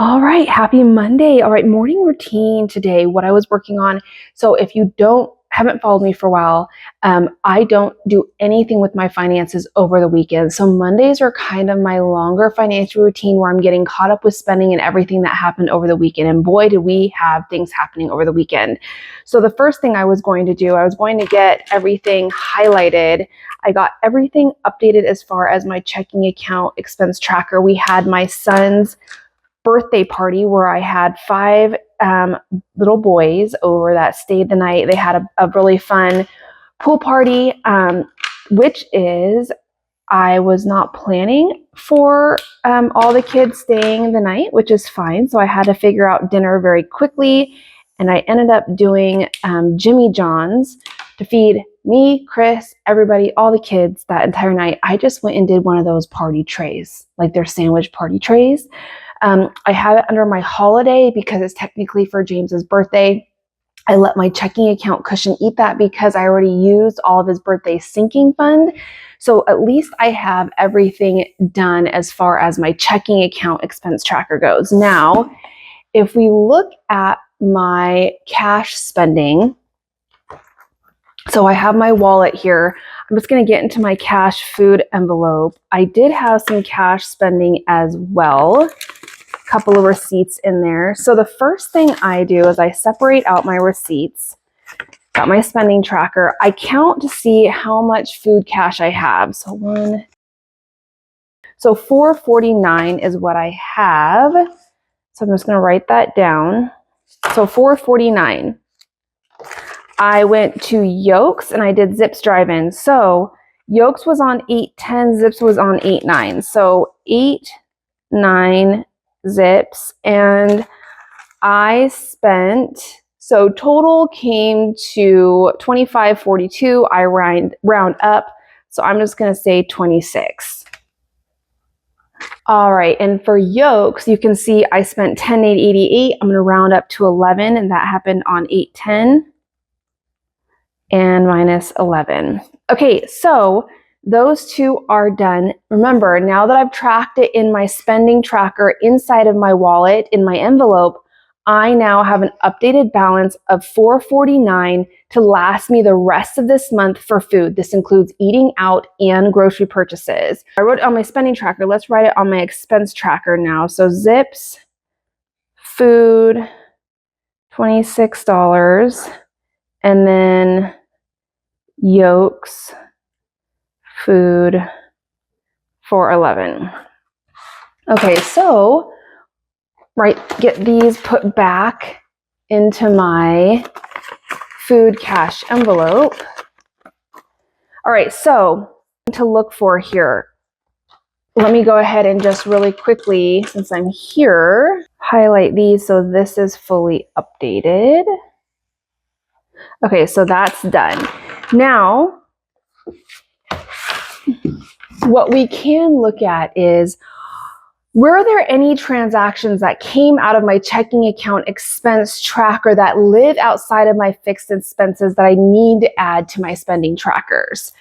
All right, happy Monday. All right, morning routine today, what I was working on. So if you haven't followed me for a while, I don't do anything with my finances over the weekend. So Mondays are kind of my longer financial routine where I'm getting caught up with spending and everything that happened over the weekend. And boy, did we have things happening over the weekend. So the first thing I was going to do, I was going to get everything highlighted. I got everything updated as far as my checking account expense tracker. We had my son's birthday party where I had 5 little boys over that stayed the night. They had a really fun pool party, which is, I was not planning for all the kids staying the night, which is fine. So I had to figure out dinner very quickly. And I ended up doing Jimmy John's to feed me, Chris, everybody, all the kids that entire night. I just went and did one of those party trays, like their sandwich party trays. I have it under my holiday because it's technically for James's birthday. I let my checking account cushion eat that because I already used all of his birthday sinking fund. So at least I have everything done as far as my checking account expense tracker goes. Now, if we look at my cash spending, so I have my wallet here. I'm just going to get into my cash food envelope. I did have some cash spending as well. Couple of receipts in there. So the first thing I do is I separate out my receipts. Got my spending tracker. I count to see how much food cash I have. So $4.49 is what I have. So I'm just going to write that down. So $4.49. I went to Yolks and I did Zips drive-in. So Yolks was on $8.10, Zips was on $8.9. So $8.9 Zips, and I spent, so total came to $25.42. I round up, so I'm just going to say 26. All right, and for Yolks, you can see I spent $10.88. I'm going to round up to 11, and that happened on 8.10 and minus 11. Okay, so those two are done. Remember, now that I've tracked it in my spending tracker inside of my wallet, in my envelope, I now have an updated balance of $4.49 to last me the rest of this month for food. This includes eating out and grocery purchases. I wrote it on my spending tracker. Let's write it on my expense tracker now. So Zips, food, $26, and then Yolks, food for 11. Okay, so get these put back into my food cash envelope. All right, so to look for here, let me go ahead and just really quickly, since I'm here, highlight these so this is fully updated. Okay, so that's done. Now, what we can look at is, were there any transactions that came out of my checking account expense tracker that live outside of my fixed expenses that I need to add to my spending trackers?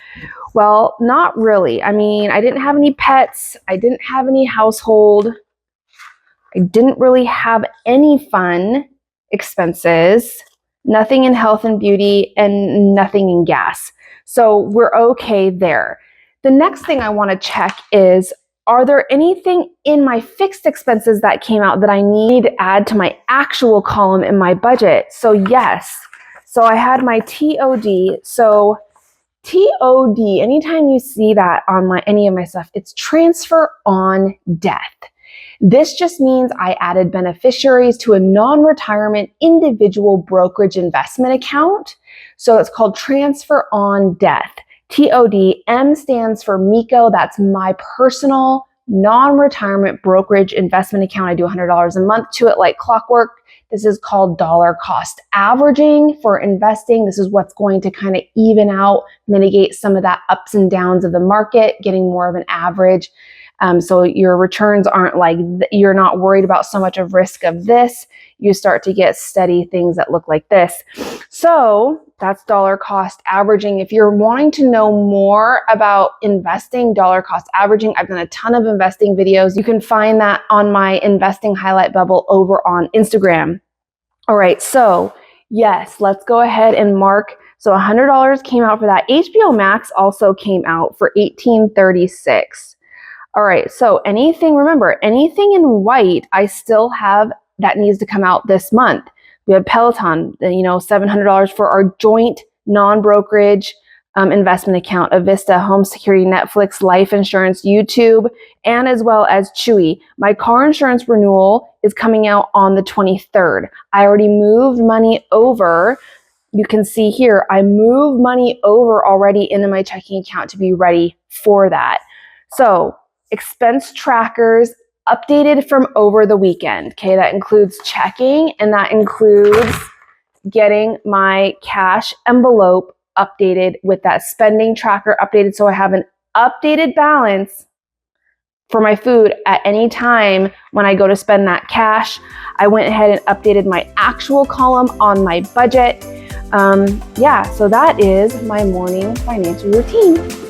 Well, not really. I mean, I didn't have any pets. I didn't have any household. I didn't really have any fun expenses, nothing in health and beauty, and nothing in gas. So we're okay there. The next thing I want to check is, are there anything in my fixed expenses that came out that I need to add to my actual column in my budget? So yes. So I had my TOD. So TOD, anytime you see that on any of my stuff, it's transfer on death. This just means I added beneficiaries to a non-retirement individual brokerage investment account. So it's called transfer on death. TOD, M stands for Miko. That's my personal non-retirement brokerage investment account. I do $100 a month to it like clockwork. This is called dollar cost averaging for investing. This is what's going to kind of even out, mitigate some of that ups and downs of the market, getting more of an average So your returns aren't like, you're not worried about so much of risk of this. You start to get steady things that look like this. So that's dollar cost averaging. If you're wanting to know more about investing, dollar cost averaging, I've done a ton of investing videos. You can find that on my investing highlight bubble over on Instagram. All right, so yes, let's go ahead and mark. So $100 came out for that. HBO Max also came out for $18.36. All right, so remember, anything in white, I still have that needs to come out this month. We have Peloton, $700 for our joint non-brokerage investment account, Avista, home security, Netflix, life insurance, YouTube, and as well as Chewy. My car insurance renewal is coming out on the 23rd. I already moved money over. You can see here, I moved money over already into my checking account to be ready for that. So expense trackers updated from over the weekend. Okay, that includes checking, and that includes getting my cash envelope updated with that spending tracker updated. So I have an updated balance for my food at any time when I go to spend that cash. I went ahead and updated my actual column on my budget. So that is my morning financial routine.